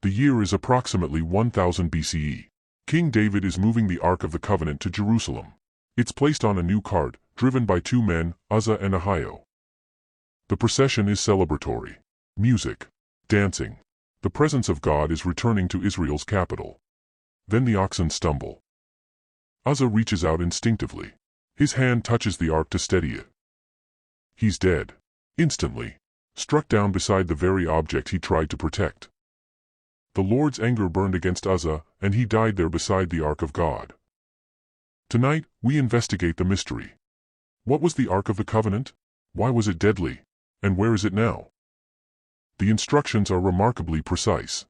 The year is approximately 1000 BCE. King David is moving the Ark of the Covenant to Jerusalem. It's placed on a new cart, driven by two men, Uzzah and Ahio. The procession is celebratory. Music. Dancing. The presence of God is returning to Israel's capital. Then the oxen stumble. Uzzah reaches out instinctively. His hand touches the ark to steady it. He's dead. Instantly. Struck down beside the very object he tried to protect. The Lord's anger burned against Uzzah, and he died there beside the Ark of God. Tonight, we investigate the mystery. What was the Ark of the Covenant? Why was it deadly? And where is it now? The instructions are remarkably precise.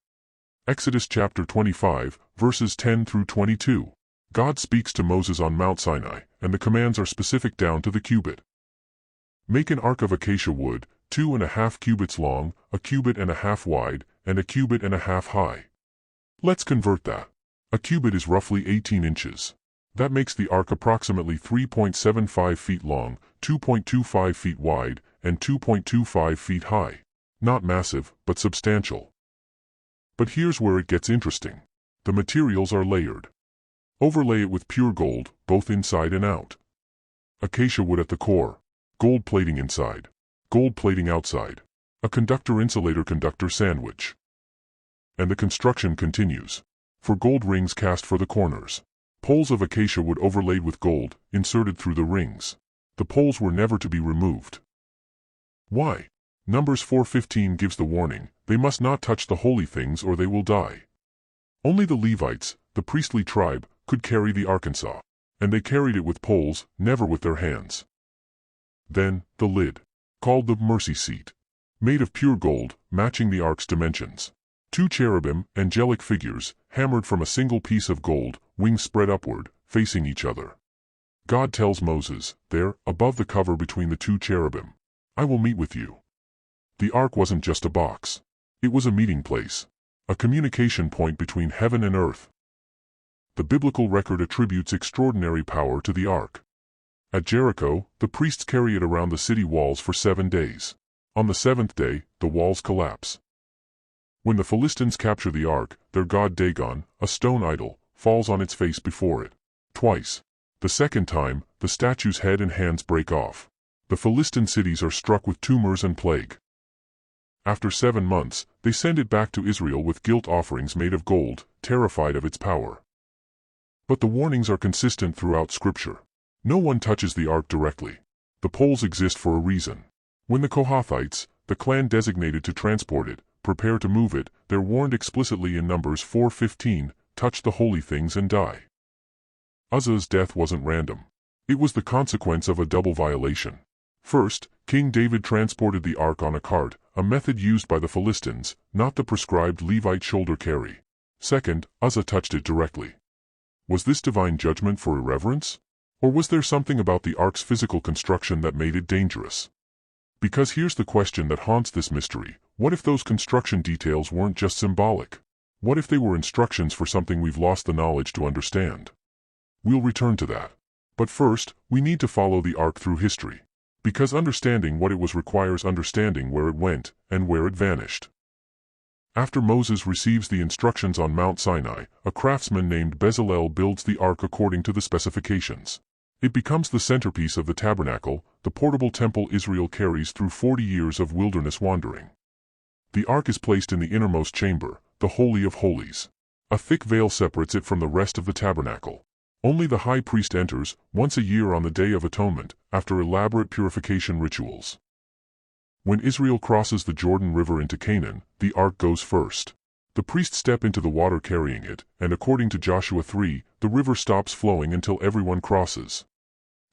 Exodus chapter 25, verses 10 through 22. God speaks to Moses on Mount Sinai, and the commands are specific down to the cubit. Make an ark of acacia wood, 2.5 cubits long, 1.5 cubits wide, and 1.5 cubits high. Let's convert that. A cubit is roughly 18 inches. That makes the ark approximately 3.75 feet long, 2.25 feet wide, and 2.25 feet high. Not massive, but substantial. But here's where it gets interesting. The materials are layered. Overlay it with pure gold, both inside and out. Acacia wood at the core. Gold plating inside. Gold plating outside. A conductor-insulator-conductor sandwich. And the construction continues. For gold rings cast for the corners. Poles of acacia wood overlaid with gold, inserted through the rings. The poles were never to be removed. Why? Numbers 4:15 gives the warning, they must not touch the holy things or they will die. Only the Levites, the priestly tribe, could carry the Arkansas. And they carried it with poles, never with their hands. Then, the lid. Called the mercy seat. Made of pure gold, matching the ark's dimensions. 2 cherubim, angelic figures, hammered from a single piece of gold, wings spread upward, facing each other. God tells Moses, there, above the cover between the 2 cherubim, I will meet with you. The ark wasn't just a box. It was a meeting place. A communication point between heaven and earth. The biblical record attributes extraordinary power to the ark. At Jericho, the priests carry it around the city walls for 7 days. On the 7th day, the walls collapse. When the Philistines capture the ark, their god Dagon, a stone idol, falls on its face before it. Twice. The second time, the statue's head and hands break off. The Philistine cities are struck with tumors and plague. After 7 months, they send it back to Israel with guilt offerings made of gold, terrified of its power. But the warnings are consistent throughout Scripture. No one touches the ark directly. The poles exist for a reason. When the Kohathites, the clan designated to transport it, prepare to move it, they're warned explicitly in Numbers 4:15, touch the holy things and die. Uzzah's death wasn't random. It was the consequence of a double violation. First, King David transported the ark on a cart, a method used by the Philistines, not the prescribed Levite shoulder carry. Second, Uzzah touched it directly. Was this divine judgment for irreverence? Or was there something about the ark's physical construction that made it dangerous? Because here's the question that haunts this mystery. What if those construction details weren't just symbolic? What if they were instructions for something we've lost the knowledge to understand? We'll return to that. But first, we need to follow the ark through history. Because understanding what it was requires understanding where it went, and where it vanished. After Moses receives the instructions on Mount Sinai, a craftsman named Bezalel builds the ark according to the specifications. It becomes the centerpiece of the tabernacle, the portable temple Israel carries through 40 years of wilderness wandering. The ark is placed in the innermost chamber, the Holy of Holies. A thick veil separates it from the rest of the tabernacle. Only the high priest enters, once a year on the Day of Atonement, after elaborate purification rituals. When Israel crosses the Jordan River into Canaan, the ark goes first. The priests step into the water carrying it, and according to Joshua 3, the river stops flowing until everyone crosses.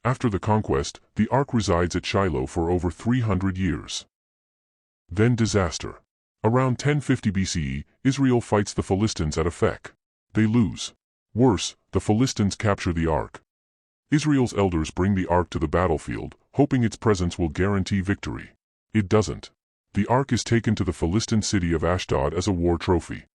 After the conquest, the ark resides at Shiloh for over 300 years. Then disaster. Around 1050 BCE, Israel fights the Philistines at Aphek. They lose. Worse, the Philistines capture the ark. Israel's elders bring the ark to the battlefield, hoping its presence will guarantee victory. It doesn't. The ark is taken to the Philistine city of Ashdod as a war trophy.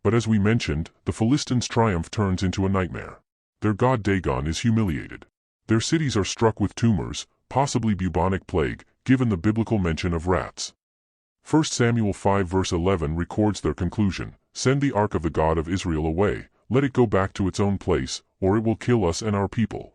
But as we mentioned, the Philistines' triumph turns into a nightmare. Their god Dagon is humiliated. Their cities are struck with tumors, possibly bubonic plague, given the biblical mention of rats. 1 Samuel 5 verse 11 records their conclusion, "Send the ark of the God of Israel away, let it go back to its own place, or it will kill us and our people."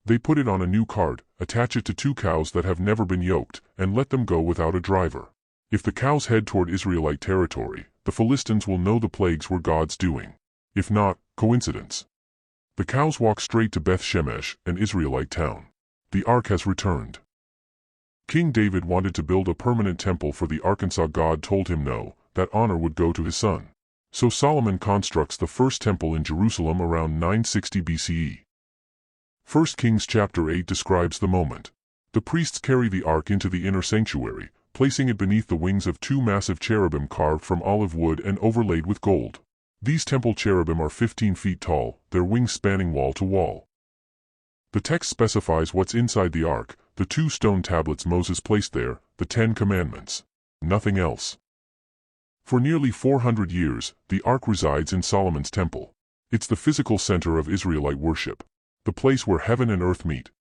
They put it on a new cart, attach it to 2 cows that have never been yoked, and let them go without a driver. If the cows head toward Israelite territory, the Philistines will know the plagues were God's doing. If not, coincidence. The cows walk straight to Beth Shemesh, an Israelite town. The ark has returned. King David wanted to build a permanent temple for the ark, and God told him no, that honor would go to his son. So Solomon constructs the first temple in Jerusalem around 960 BCE. 1 Kings chapter 8 describes the moment. The priests carry the ark into the inner sanctuary, placing it beneath the wings of 2 massive cherubim carved from olive wood and overlaid with gold. These temple cherubim are 15 feet tall, their wings spanning wall to wall. The text specifies what's inside the ark: the 2 stone tablets Moses placed there, the 10 Commandments. Nothing else. For nearly 400 years, the ark resides in Solomon's temple. It's the physical center of Israelite worship, the place where heaven and earth meet.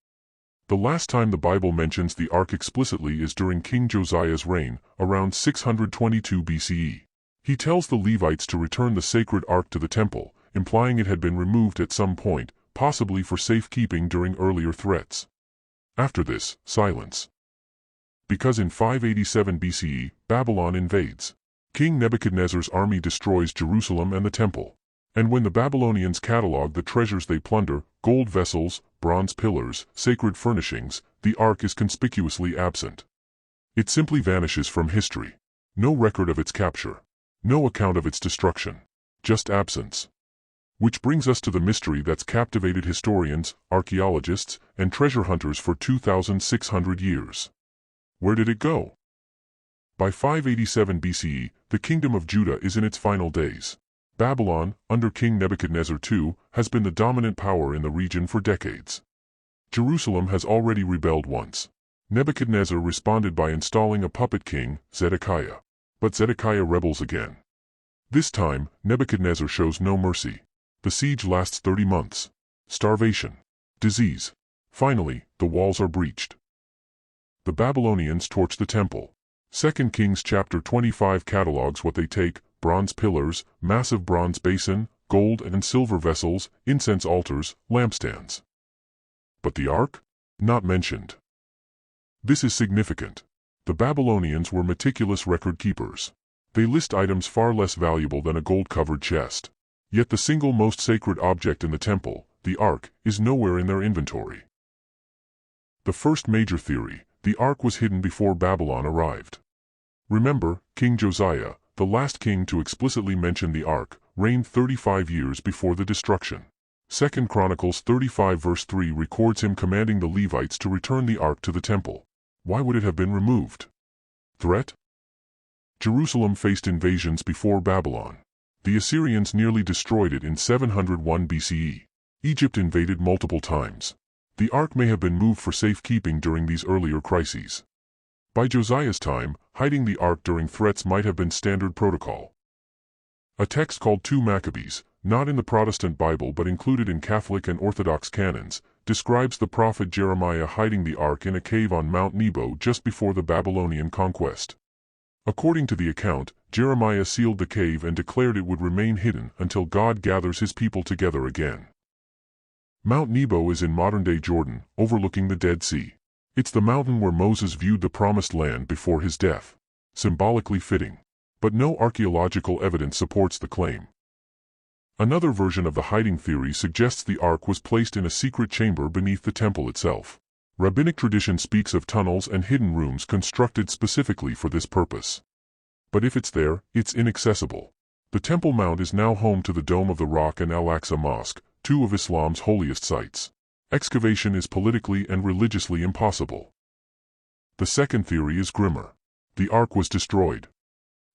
The last time the Bible mentions the ark explicitly is during King Josiah's reign, around 622 BCE. He tells the Levites to return the sacred ark to the temple, implying it had been removed at some point, possibly for safekeeping during earlier threats. After this, silence. Because in 587 BCE, Babylon invades. King Nebuchadnezzar's army destroys Jerusalem and the temple. And when the Babylonians catalog the treasures they plunder, gold vessels, bronze pillars, sacred furnishings, the ark is conspicuously absent. It simply vanishes from history. No record of its capture. No account of its destruction. Just absence. Which brings us to the mystery that's captivated historians, archaeologists, and treasure hunters for 2,600 years. Where did it go? By 587 BCE, the kingdom of Judah is in its final days. Babylon, under King Nebuchadnezzar II, has been the dominant power in the region for decades. Jerusalem has already rebelled once. Nebuchadnezzar responded by installing a puppet king, Zedekiah. But Zedekiah rebels again. This time, Nebuchadnezzar shows no mercy. The siege lasts 30 months. Starvation. Disease. Finally, the walls are breached. The Babylonians torch the temple. 2 Kings chapter 25 catalogs what they take: bronze pillars, massive bronze basin, gold and silver vessels, incense altars, lampstands. But the ark? Not mentioned. This is significant. The Babylonians were meticulous record keepers. They list items far less valuable than a gold-covered chest. Yet the single most sacred object in the temple, the ark, is nowhere in their inventory. The first major theory: the ark was hidden before Babylon arrived. Remember, King Josiah, the last king to explicitly mention the ark, reigned 35 years before the destruction. 2 Chronicles 35 verse 3 records him commanding the Levites to return the ark to the temple. Why would it have been removed? Threat? Jerusalem faced invasions before Babylon. The Assyrians nearly destroyed it in 701 BCE. Egypt invaded multiple times. The ark may have been moved for safekeeping during these earlier crises. By Josiah's time, hiding the ark during threats might have been standard protocol. A text called 2 Maccabees, not in the Protestant Bible but included in Catholic and Orthodox canons, describes the prophet Jeremiah hiding the ark in a cave on Mount Nebo just before the Babylonian conquest. According to the account, Jeremiah sealed the cave and declared it would remain hidden until God gathers his people together again. Mount Nebo is in modern-day Jordan, overlooking the Dead Sea. It's the mountain where Moses viewed the Promised Land before his death. Symbolically fitting. But no archaeological evidence supports the claim. Another version of the hiding theory suggests the ark was placed in a secret chamber beneath the temple itself. Rabbinic tradition speaks of tunnels and hidden rooms constructed specifically for this purpose. But if it's there, it's inaccessible. The Temple Mount is now home to the Dome of the Rock and Al-Aqsa Mosque, 2 of Islam's holiest sites. Excavation is politically and religiously impossible. The second theory is grimmer. The ark was destroyed.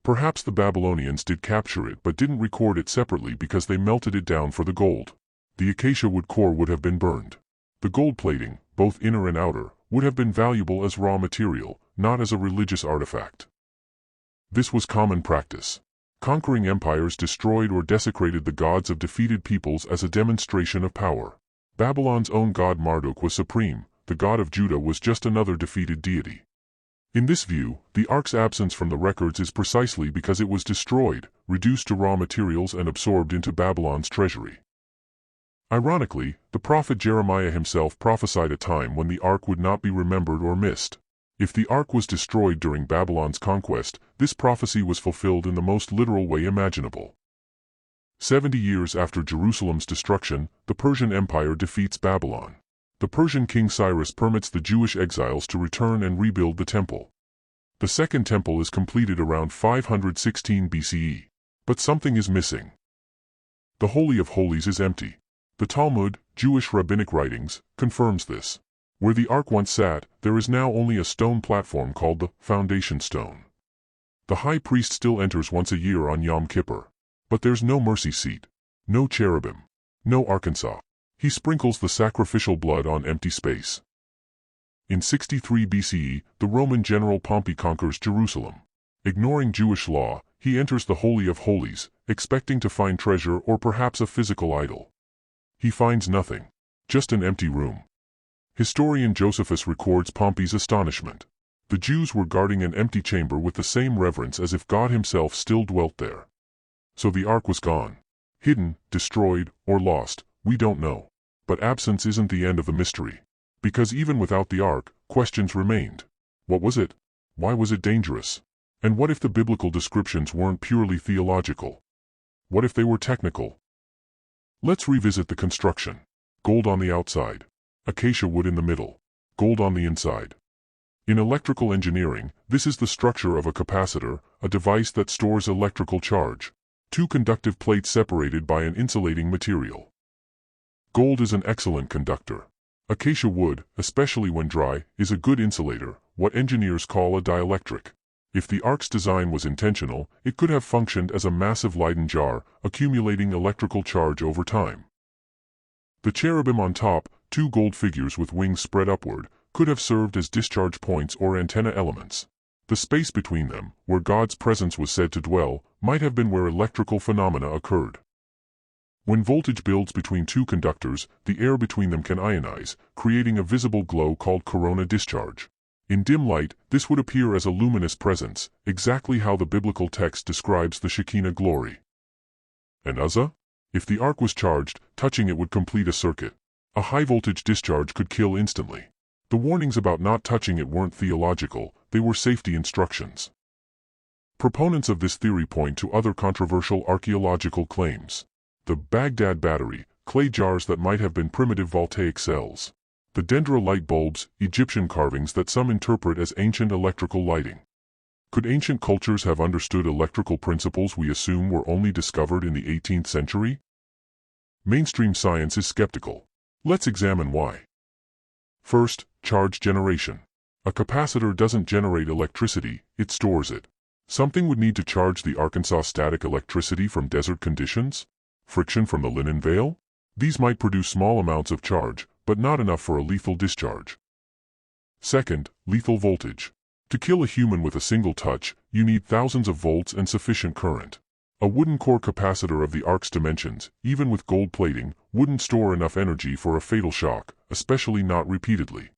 Perhaps the Babylonians did capture it but didn't record it separately because they melted it down for the gold. The acacia wood core would have been burned. The gold plating, both inner and outer, would have been valuable as raw material, not as a religious artifact. This was common practice. Conquering empires destroyed or desecrated the gods of defeated peoples as a demonstration of power. Babylon's own god Marduk was supreme, the god of Judah was just another defeated deity. In this view, the Ark's absence from the records is precisely because it was destroyed, reduced to raw materials and absorbed into Babylon's treasury. Ironically, the prophet Jeremiah himself prophesied a time when the Ark would not be remembered or missed. If the Ark was destroyed during Babylon's conquest, this prophecy was fulfilled in the most literal way imaginable. 70 years after Jerusalem's destruction, the Persian Empire defeats Babylon. The Persian king Cyrus permits the Jewish exiles to return and rebuild the temple. The second temple is completed around 516 BCE. But something is missing. The Holy of Holies is empty. The Talmud, Jewish rabbinic writings, confirms this. Where the Ark once sat, there is now only a stone platform called the foundation stone. The high priest still enters once a year on Yom Kippur. But there's no mercy seat, no cherubim, no Arkansas. He sprinkles the sacrificial blood on empty space. In 63 BCE, the Roman general Pompey conquers Jerusalem. Ignoring Jewish law, he enters the Holy of Holies, expecting to find treasure or perhaps a physical idol. He finds nothing, just an empty room. Historian Josephus records Pompey's astonishment. The Jews were guarding an empty chamber with the same reverence as if God himself still dwelt there. So the Ark was gone. Hidden, destroyed, or lost, we don't know. But absence isn't the end of the mystery. Because even without the Ark, questions remained. What was it? Why was it dangerous? And what if the biblical descriptions weren't purely theological? What if they were technical? Let's revisit the construction. Gold on the outside. Acacia wood in the middle. Gold on the inside. In electrical engineering, this is the structure of a capacitor, a device that stores electrical charge. Two conductive plates separated by an insulating material. Gold is an excellent conductor. Acacia wood, especially when dry, is a good insulator, what engineers call a dielectric. If the Ark's design was intentional, it could have functioned as a massive Leyden jar, accumulating electrical charge over time. The cherubim on top, two gold figures with wings spread upward, could have served as discharge points or antenna elements. The space between them, where God's presence was said to dwell, might have been where electrical phenomena occurred. When voltage builds between two conductors, the air between them can ionize, creating a visible glow called corona discharge. In dim light, this would appear as a luminous presence, exactly how the biblical text describes the Shekinah glory. And Uzzah? If the Ark was charged, touching it would complete a circuit. A high-voltage discharge could kill instantly. The warnings about not touching it weren't theological, they were safety instructions. Proponents of this theory point to other controversial archaeological claims. The Baghdad battery, clay jars that might have been primitive voltaic cells. The dendra light bulbs, Egyptian carvings that some interpret as ancient electrical lighting. Could ancient cultures have understood electrical principles we assume were only discovered in the 18th century? Mainstream science is skeptical. Let's examine why. First, charge generation. A capacitor doesn't generate electricity, it stores it. Something would need to charge the Arkansas static electricity from desert conditions? Friction from the linen veil? These might produce small amounts of charge, but not enough for a lethal discharge. Second, lethal voltage. To kill a human with a single touch, you need thousands of volts and sufficient current. A wooden core capacitor of the Ark's dimensions, even with gold plating, wouldn't store enough energy for a fatal shock, especially not repeatedly.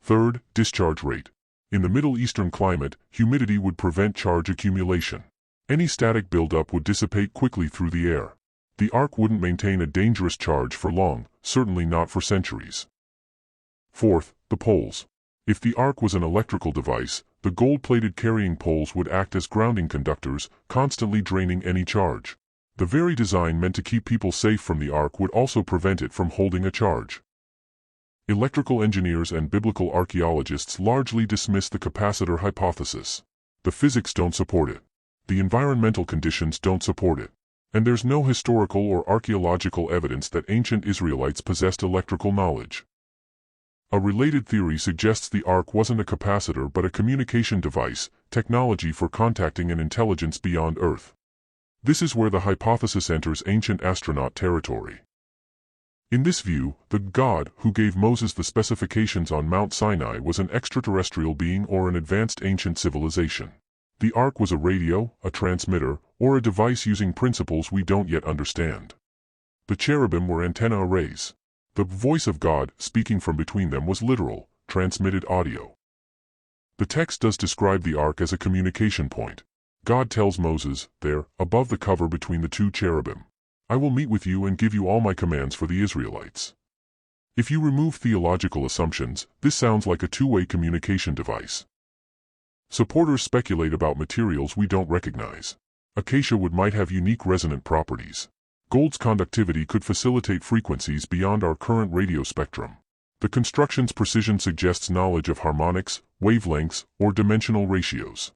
Third, discharge rate. In the Middle Eastern climate, humidity would prevent charge accumulation. Any static buildup would dissipate quickly through the air. The Ark wouldn't maintain a dangerous charge for long, certainly not for centuries. Fourth, the poles. If the Ark was an electrical device, the gold-plated carrying poles would act as grounding conductors, constantly draining any charge. The very design meant to keep people safe from the Ark would also prevent it from holding a charge. Electrical engineers and biblical archaeologists largely dismiss the capacitor hypothesis. The physics don't support it. The environmental conditions don't support it. And there's no historical or archaeological evidence that ancient Israelites possessed electrical knowledge. A related theory suggests the Ark wasn't a capacitor but a communication device, technology for contacting an intelligence beyond Earth. This is where the hypothesis enters ancient astronaut territory. In this view, the God who gave Moses the specifications on Mount Sinai was an extraterrestrial being or an advanced ancient civilization. The Ark was a radio, a transmitter, or a device using principles we don't yet understand. The cherubim were antenna arrays. The voice of God, speaking from between them, was literal, transmitted audio. The text does describe the ark as a communication point. God tells Moses, there, above the cover between the two cherubim, I will meet with you and give you all my commands for the Israelites. If you remove theological assumptions, this sounds like a two-way communication device. Supporters speculate about materials we don't recognize. Acacia wood might have unique resonant properties. Gold's conductivity could facilitate frequencies beyond our current radio spectrum. The construction's precision suggests knowledge of harmonics, wavelengths, or dimensional ratios.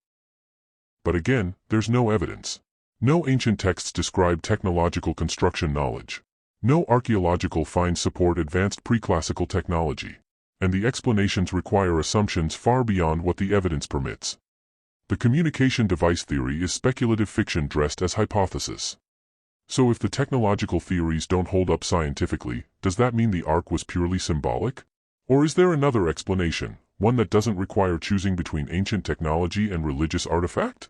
But again, there's no evidence. No ancient texts describe technological construction knowledge. No archaeological finds support advanced pre-classical technology. And the explanations require assumptions far beyond what the evidence permits. The communication device theory is speculative fiction dressed as hypothesis. So if the technological theories don't hold up scientifically, does that mean the ark was purely symbolic? Or is there another explanation, one that doesn't require choosing between ancient technology and religious artifact?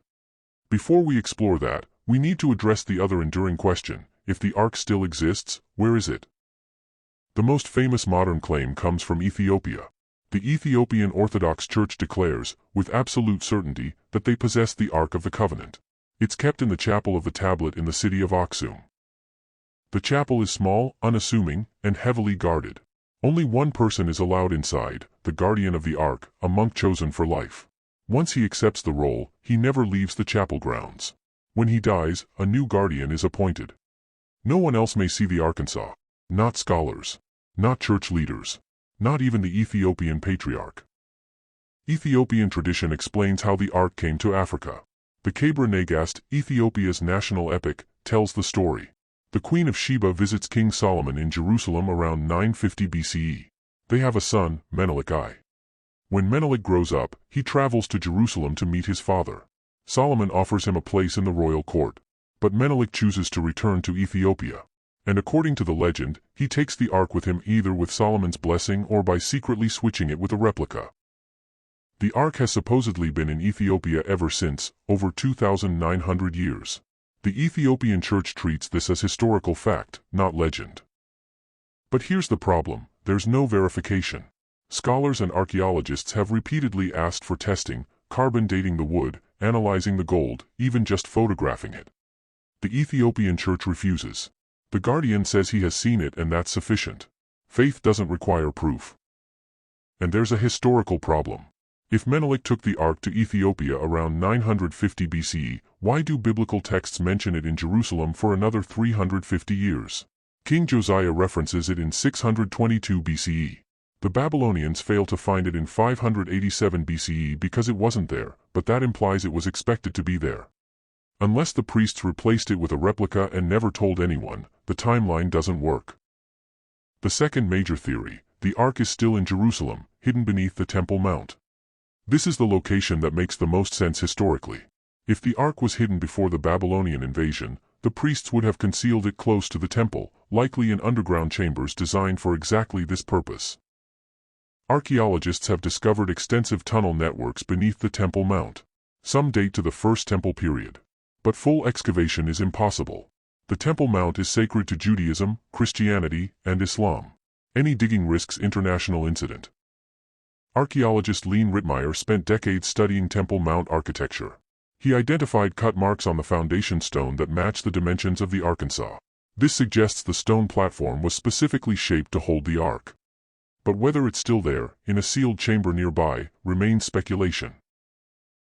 Before we explore that, we need to address the other enduring question: if the ark still exists, where is it? The most famous modern claim comes from Ethiopia. The Ethiopian Orthodox Church declares, with absolute certainty, that they possess the Ark of the Covenant. It's kept in the chapel of the tablet in the city of Aksum. The chapel is small, unassuming, and heavily guarded. Only one person is allowed inside, the guardian of the Ark, a monk chosen for life. Once he accepts the role, he never leaves the chapel grounds. When he dies, a new guardian is appointed. No one else may see the Arkansas. Not scholars. Not church leaders. Not even the Ethiopian patriarch. Ethiopian tradition explains how the Ark came to Africa. The Kabra Nagast, Ethiopia's national epic, tells the story. The Queen of Sheba visits King Solomon in Jerusalem around 950 BCE. They have a son, Menelik I. When Menelik grows up, he travels to Jerusalem to meet his father. Solomon offers him a place in the royal court. But Menelik chooses to return to Ethiopia. And according to the legend, he takes the ark with him either with Solomon's blessing or by secretly switching it with a replica. The ark has supposedly been in Ethiopia ever since, over 2,900 years. The Ethiopian church treats this as historical fact, not legend. But here's the problem: there's no verification. Scholars and archaeologists have repeatedly asked for testing, carbon dating the wood, analyzing the gold, even just photographing it. The Ethiopian church refuses. The guardian says he has seen it and that's sufficient. Faith doesn't require proof. And there's a historical problem. If Menelik took the ark to Ethiopia around 950 BCE, why do biblical texts mention it in Jerusalem for another 350 years? King Josiah references it in 622 BCE. The Babylonians fail to find it in 587 BCE because it wasn't there, but that implies it was expected to be there. Unless the priests replaced it with a replica and never told anyone, the timeline doesn't work. The second major theory: the ark is still in Jerusalem, hidden beneath the Temple Mount. This is the location that makes the most sense historically. If the ark was hidden before the Babylonian invasion, the priests would have concealed it close to the temple, likely in underground chambers designed for exactly this purpose. Archaeologists have discovered extensive tunnel networks beneath the Temple Mount. Some date to the First Temple period. But full excavation is impossible. The Temple Mount is sacred to Judaism, Christianity, and Islam. Any digging risks international incident. Archaeologist Leon Rittmeyer spent decades studying Temple Mount architecture. He identified cut marks on the foundation stone that match the dimensions of the Arkansas. This suggests the stone platform was specifically shaped to hold the ark. But whether it's still there, in a sealed chamber nearby, remains speculation.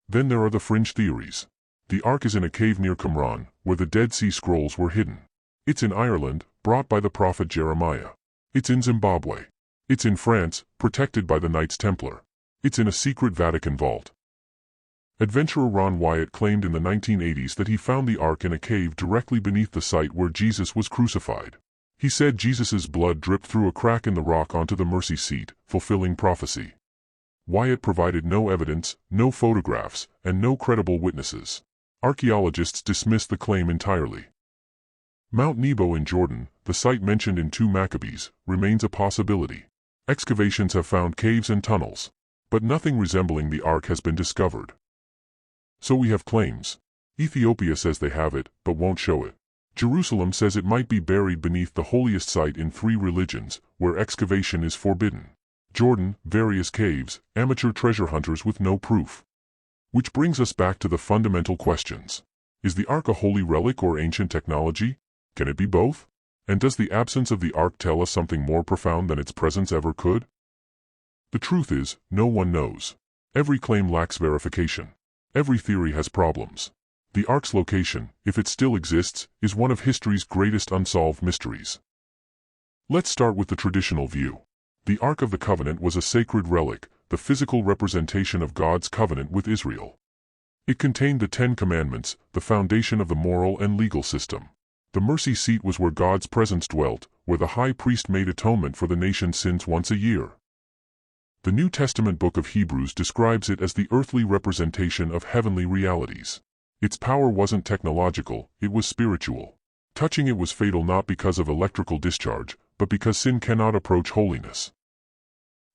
Then there are the fringe theories. The ark is in a cave near Qumran, where the Dead Sea Scrolls were hidden. It's in Ireland, brought by the prophet Jeremiah. It's in Zimbabwe. It's in France, protected by the Knights Templar. It's in a secret Vatican vault. Adventurer Ron Wyatt claimed in the 1980s that he found the ark in a cave directly beneath the site where Jesus was crucified. He said Jesus's blood dripped through a crack in the rock onto the mercy seat, fulfilling prophecy. Wyatt provided no evidence, no photographs, and no credible witnesses. Archaeologists dismiss the claim entirely. Mount Nebo in Jordan, the site mentioned in 2 Maccabees, remains a possibility. Excavations have found caves and tunnels, but nothing resembling the ark has been discovered. So we have claims. Ethiopia says they have it, but won't show it. Jerusalem says it might be buried beneath the holiest site in 3 religions, where excavation is forbidden. Jordan, various caves, amateur treasure hunters with no proof. Which brings us back to the fundamental questions. Is the Ark a holy relic or ancient technology? Can it be both? And does the absence of the Ark tell us something more profound than its presence ever could? The truth is, no one knows. Every claim lacks verification. Every theory has problems. The Ark's location, if it still exists, is one of history's greatest unsolved mysteries. Let's start with the traditional view. The Ark of the Covenant was a sacred relic, the physical representation of God's covenant with Israel. It contained the Ten Commandments, the foundation of the moral and legal system. The mercy seat was where God's presence dwelt, where the high priest made atonement for the nation's sins once a year. The New Testament book of Hebrews describes it as the earthly representation of heavenly realities. Its power wasn't technological, it was spiritual. Touching it was fatal not because of electrical discharge, but because sin cannot approach holiness.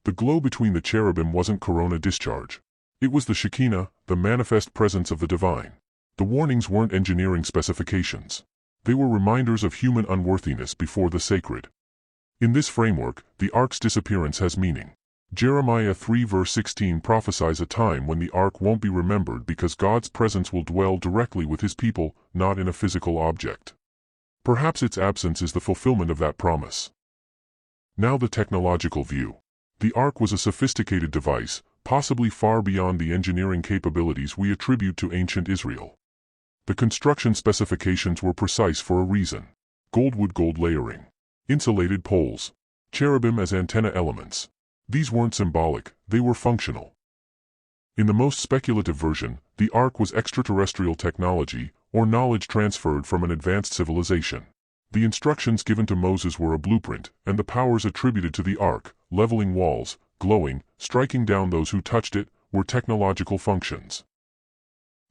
The glow between the cherubim wasn't corona discharge. It was the Shekinah, the manifest presence of the divine. The warnings weren't engineering specifications. They were reminders of human unworthiness before the sacred. In this framework, the Ark's disappearance has meaning. Jeremiah 3 verse 16 prophesies a time when the Ark won't be remembered because God's presence will dwell directly with His people, not in a physical object. Perhaps its absence is the fulfillment of that promise. Now the technological view. The Ark was a sophisticated device, possibly far beyond the engineering capabilities we attribute to ancient Israel. The construction specifications were precise for a reason. Gold layering. Insulated poles. Cherubim as antenna elements. These weren't symbolic, they were functional. In the most speculative version, the Ark was extraterrestrial technology, or knowledge transferred from an advanced civilization. The instructions given to Moses were a blueprint, and the powers attributed to the Ark, leveling walls, glowing, striking down those who touched it, were technological functions.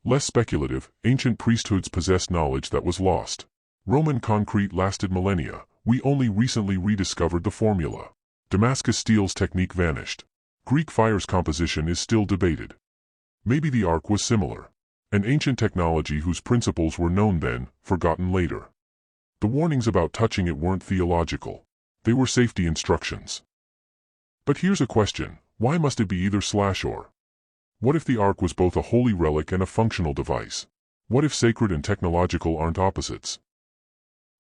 Less speculative, ancient priesthoods possessed knowledge that was lost. Roman concrete lasted millennia, we only recently rediscovered the formula. Damascus steel's technique vanished. Greek fire's composition is still debated. Maybe the Ark was similar. An ancient technology whose principles were known then, forgotten later. The warnings about touching it weren't theological. They were safety instructions. But here's a question, why must it be either/or? What if the Ark was both a holy relic and a functional device? What if sacred and technological aren't opposites?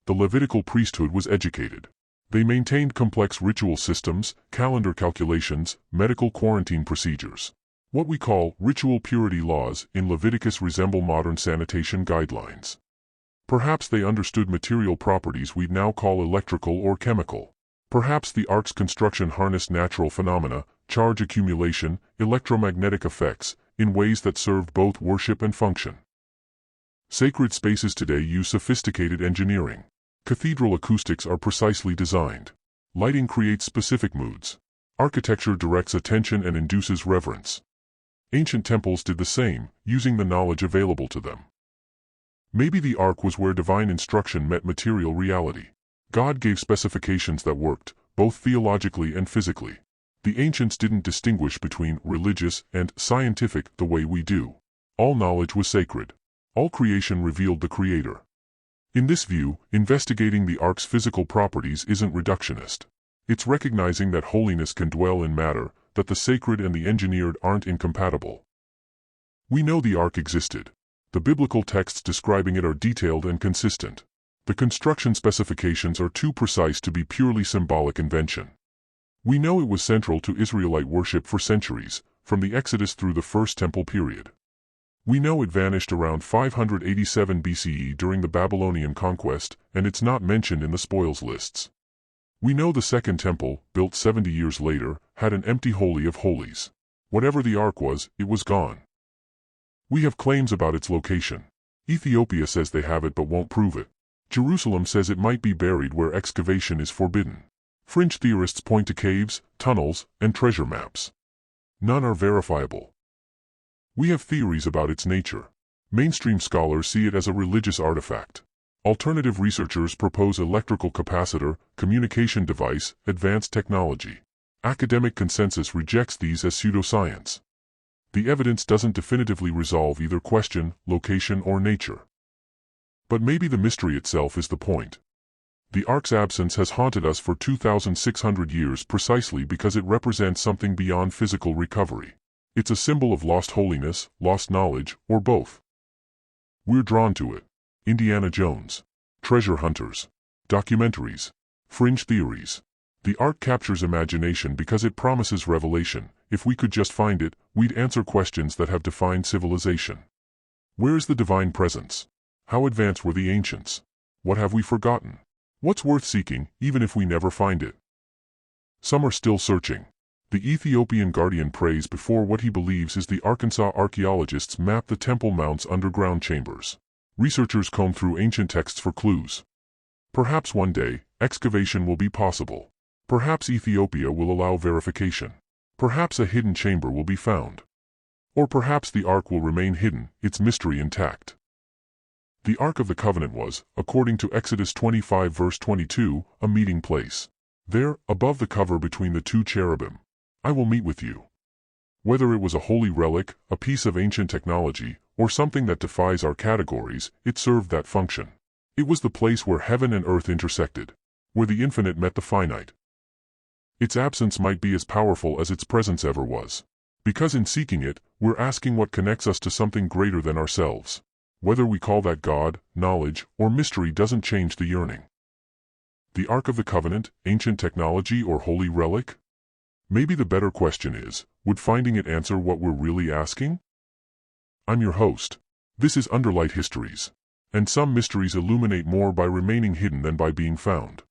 The Levitical priesthood was educated. They maintained complex ritual systems, calendar calculations, medical quarantine procedures. What we call ritual purity laws in Leviticus resemble modern sanitation guidelines. Perhaps they understood material properties we'd now call electrical or chemical. Perhaps the Ark's construction harnessed natural phenomena, charge accumulation, electromagnetic effects, in ways that served both worship and function. Sacred spaces today use sophisticated engineering. Cathedral acoustics are precisely designed. Lighting creates specific moods. Architecture directs attention and induces reverence. Ancient temples did the same, using the knowledge available to them. Maybe the Ark was where divine instruction met material reality. God gave specifications that worked, both theologically and physically. The ancients didn't distinguish between religious and scientific the way we do. All knowledge was sacred. All creation revealed the Creator. In this view, investigating the Ark's physical properties isn't reductionist. It's recognizing that holiness can dwell in matter, that the sacred and the engineered aren't incompatible. We know the Ark existed. The biblical texts describing it are detailed and consistent. The construction specifications are too precise to be purely symbolic invention. We know it was central to Israelite worship for centuries, from the Exodus through the First Temple period. We know it vanished around 587 BCE during the Babylonian conquest, and it's not mentioned in the spoils lists. We know the Second Temple, built 70 years later, had an empty Holy of Holies. Whatever the Ark was, it was gone. We have claims about its location. Ethiopia says they have it but won't prove it. Jerusalem says it might be buried where excavation is forbidden. Fringe theorists point to caves, tunnels, and treasure maps. None are verifiable. We have theories about its nature. Mainstream scholars see it as a religious artifact. Alternative researchers propose electrical capacitor, communication device, advanced technology. Academic consensus rejects these as pseudoscience. The evidence doesn't definitively resolve either question, location, or nature. But maybe the mystery itself is the point. The Ark's absence has haunted us for 2,600 years precisely because it represents something beyond physical recovery. It's a symbol of lost holiness, lost knowledge, or both. We're drawn to it. Indiana Jones, treasure hunters, documentaries, fringe theories. The Ark captures imagination because it promises revelation. If we could just find it, we'd answer questions that have defined civilization. Where is the divine presence? How advanced were the ancients? What have we forgotten? What's worth seeking, even if we never find it? Some are still searching. The Ethiopian guardian prays before what he believes is the Arkansas archaeologists map the Temple Mount's underground chambers. Researchers comb through ancient texts for clues. Perhaps one day, excavation will be possible. Perhaps Ethiopia will allow verification. Perhaps a hidden chamber will be found. Or perhaps the Ark will remain hidden, its mystery intact. The Ark of the Covenant was, according to Exodus 25 verse 22, a meeting place. There, above the cover between the two cherubim, I will meet with you. Whether it was a holy relic, a piece of ancient technology, or something that defies our categories, it served that function. It was the place where heaven and earth intersected, where the infinite met the finite. Its absence might be as powerful as its presence ever was. Because in seeking it, we're asking what connects us to something greater than ourselves. Whether we call that God, knowledge, or mystery doesn't change the yearning. The Ark of the Covenant, ancient technology or holy relic? Maybe the better question is, would finding it answer what we're really asking? I'm your host. This is Underlight Histories. And some mysteries illuminate more by remaining hidden than by being found.